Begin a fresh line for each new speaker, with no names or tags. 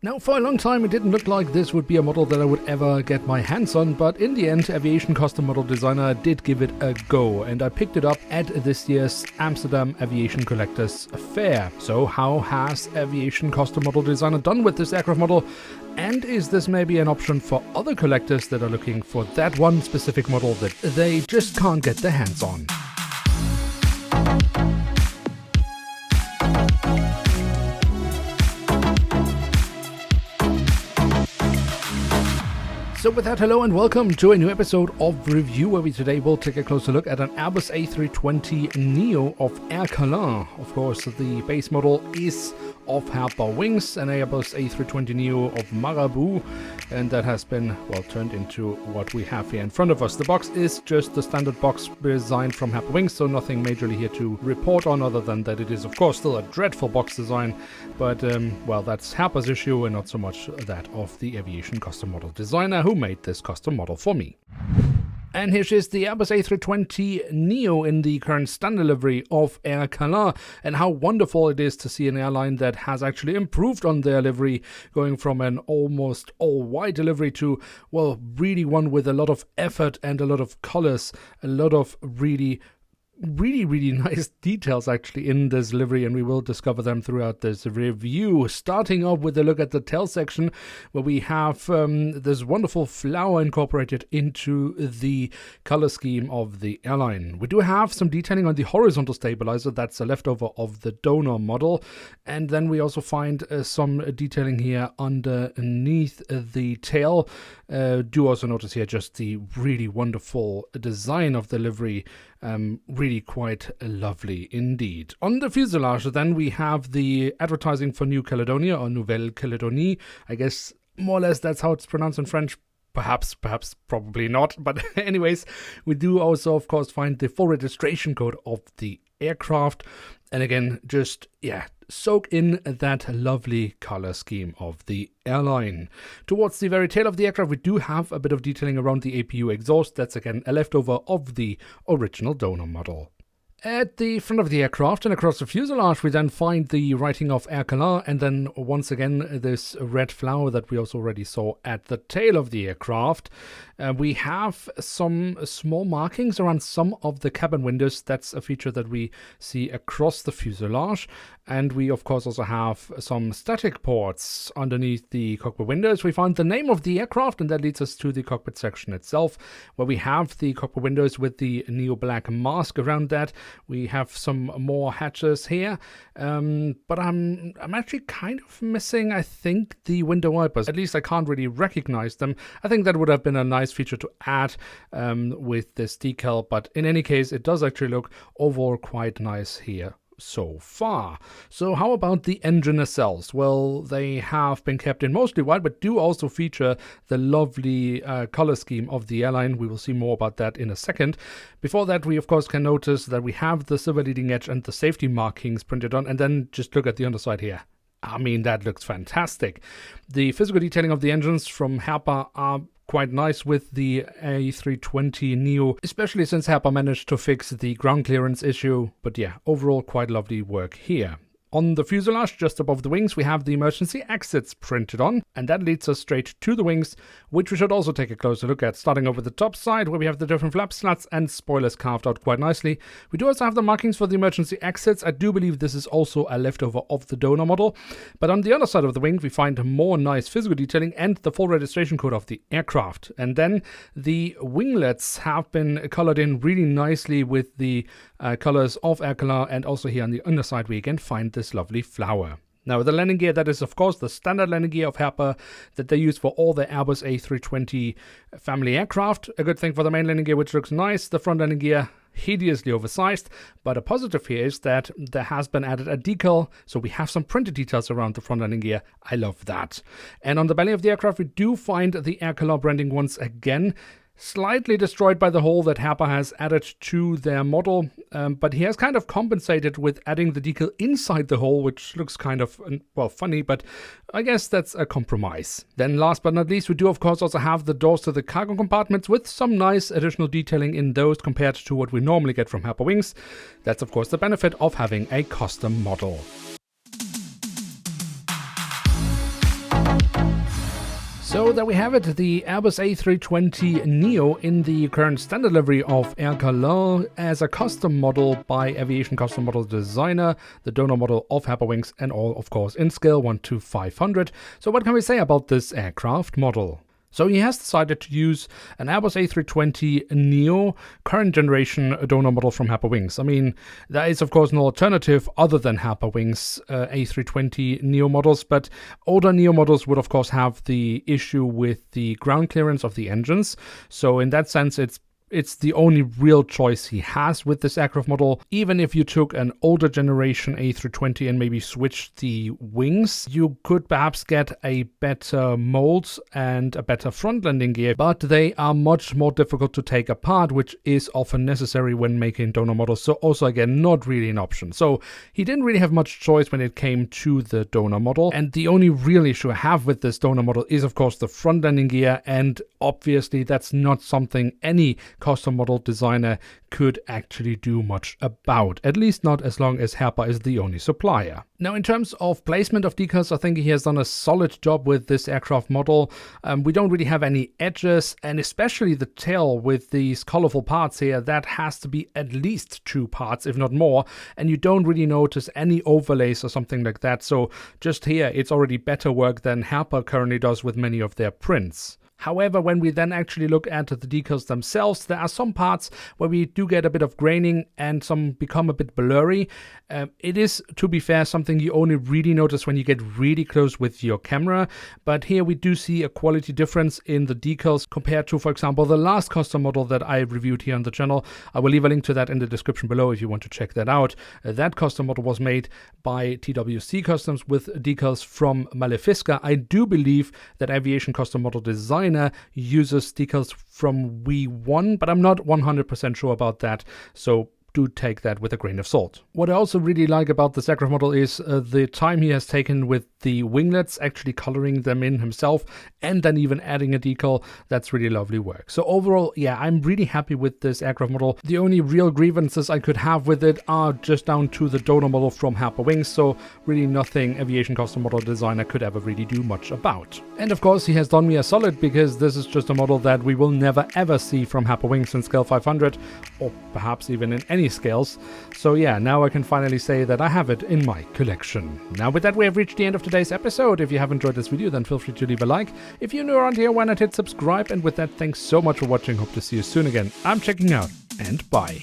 Now, for a long time it didn't look like this would be a model that I would ever get my hands on, but in the end Aviation Custom Model Designer did give it a go, and I picked it up at this year's Amsterdam Aviation Collectors Fair. So how has Aviation Custom Model Designer done with this aircraft model? And is this maybe an option for other collectors that are looking for that one specific model that they just can't get their hands on? So with that, hello and welcome to a new episode of Review, where we today will take a closer look at an Airbus A320NEO of Aircalin. Of course, the base model is of Herpa Wings, an Airbus A320NEO of Marabou, and that has been, well, turned into what we have here in front of us. The box is just the standard box design from Herpa Wings, so nothing majorly here to report on other than that it is, of course, still a dreadful box design, but, well, that's Herpa's issue and not so much that of the Aviation Custom Model Designer who made this custom model for me. And here is the Airbus A320NEO in the current standard livery of Aircalin, and how wonderful it is to see an airline that has actually improved on their livery, going from an almost all-white livery to, well, really one with a lot of effort and a lot of colors, a lot of really nice details actually in this livery, and we will discover them throughout this review. Starting off with a look at the tail section, where we have this wonderful flower incorporated into the color scheme of the airline. We do have some detailing on the horizontal stabilizer, that's a leftover of the donor model, and then we also find some detailing here underneath the tail. Do also notice here just the really wonderful design of the livery. Really quite lovely indeed. On the fuselage, then, we have the advertising for New Caledonia, or Nouvelle Calédonie. I guess more or less that's how it's pronounced in French. Perhaps, probably not. But anyways, we do also, of course, find the full registration code of the aircraft. And again, just, soak in that lovely color scheme of the airline. Towards the very tail of the aircraft, we do have a bit of detailing around the APU exhaust. That's again a leftover of the original donor model. At the front of the aircraft and across the fuselage, we then find the writing of Aircalin, and then once again this red flower that we also already saw at the tail of the aircraft. We have some small markings around some of the cabin windows. That's a feature that we see across the fuselage. And we, of course, also have some static ports underneath the cockpit windows. We find the name of the aircraft, and that leads us to the cockpit section itself, where we have the cockpit windows with the neo-black mask around that. We have some more hatches here, but I'm actually kind of missing, I think, the window wipers. At least I can't really recognize them. I think that would have been a nice feature to add with this decal, but in any case, it does actually look overall quite nice here so far. So how about the engine nacelles? Well, they have been kept in mostly white, but do also feature the lovely color scheme of the airline. We will see more about that in a second. Before that, we of course can notice that we have the silver leading edge and the safety markings printed on, and then just look at the underside here. I mean, that looks fantastic. The physical detailing of the engines from Herpa are quite nice with the A320NEO, especially since Herpa managed to fix the ground clearance issue. But yeah, overall quite lovely work here. On the fuselage, just above the wings, we have the emergency exits printed on, and that leads us straight to the wings, which we should also take a closer look at, starting over the top side, where we have the different flap slats and spoilers carved out quite nicely. We do also have the markings for the emergency exits. I do believe this is also a leftover of the donor model, but on the other side of the wing, we find more nice physical detailing and the full registration code of the aircraft. And then the winglets have been colored in really nicely with the colors of Aircalin, and also here on the underside we again find this lovely flower. Now, the landing gear, that is of course the standard landing gear of Herpa that they use for all the Airbus A320 family aircraft. A good thing for the main landing gear, which looks nice. The front landing gear, hideously oversized, but a positive here is that there has been added a decal, so we have some printed details around the front landing gear. I love that. And on the belly of the aircraft, we do find the Aircalin branding once again. Slightly destroyed by the hole that Herpa has added to their model, but he has kind of compensated with adding the decal inside the hole, which looks kind of, well, funny, but I guess that's a compromise. Then last but not least, we do of course also have the doors to the cargo compartments with some nice additional detailing in those compared to what we normally get from Herpa Wings. That's of course the benefit of having a custom model. So there we have it, the Airbus A320neo in the current standard livery of Aircalin as a custom model by Aviation Custom Model Designer, the donor model of Herpa Wings, and all of course in scale 1:500. So what can we say about this aircraft model? So he has decided to use an Airbus A320neo current generation donor model from Herpa Wings. I mean, there is of course no alternative other than Herpa Wings A320neo models, but older neo models would of course have the issue with the ground clearance of the engines. So in that sense, it's the only real choice he has with this aircraft model. Even if you took an older generation A320 and maybe switched the wings, you could perhaps get a better mold and a better front landing gear, but they are much more difficult to take apart, which is often necessary when making donor models. So also again, not really an option. So he didn't really have much choice when it came to the donor model. And the only real issue I have with this donor model is of course the front landing gear, and obviously that's not something any custom model designer could actually do much about, at least not as long as Herpa is the only supplier. Now, in terms of placement of decals, I think he has done a solid job with this aircraft model. We don't really have any edges, and especially the tail with these colorful parts here, that has to be at least 2 parts, if not more, and you don't really notice any overlays or something like that. So just here, it's already better work than Herpa currently does with many of their prints. However, when we then actually look at the decals themselves, there are some parts where we do get a bit of graining and some become a bit blurry. It is, to be fair, something you only really notice when you get really close with your camera. But here we do see a quality difference in the decals compared to, for example, the last custom model that I reviewed here on the channel. I will leave a link to that in the description below if you want to check that out. That custom model was made by TWC Customs with decals from Malefiska. I do believe that Aviation Custom Model Designer uses decals from V1, but I'm not 100% sure about that, so do take that with a grain of salt. What I also really like about this aircraft model is the time he has taken with the winglets, actually coloring them in himself, and then even adding a decal. That's really lovely work. So overall, yeah, I'm really happy with this aircraft model. The only real grievances I could have with it are just down to the donor model from Herpa Wings, so really nothing Aviation Custom Model Designer could ever really do much about. And of course, he has done me a solid, because this is just a model that we will never ever see from Herpa Wings in scale 500, or perhaps even in any scales. So yeah, now I can finally say that I have it in my collection. Now with that, we have reached the end of today's episode. If you have enjoyed this video, then feel free to leave a like. If you're new around here, why not hit subscribe? And with that, thanks so much for watching. Hope to see you soon again. I'm checking out, and bye.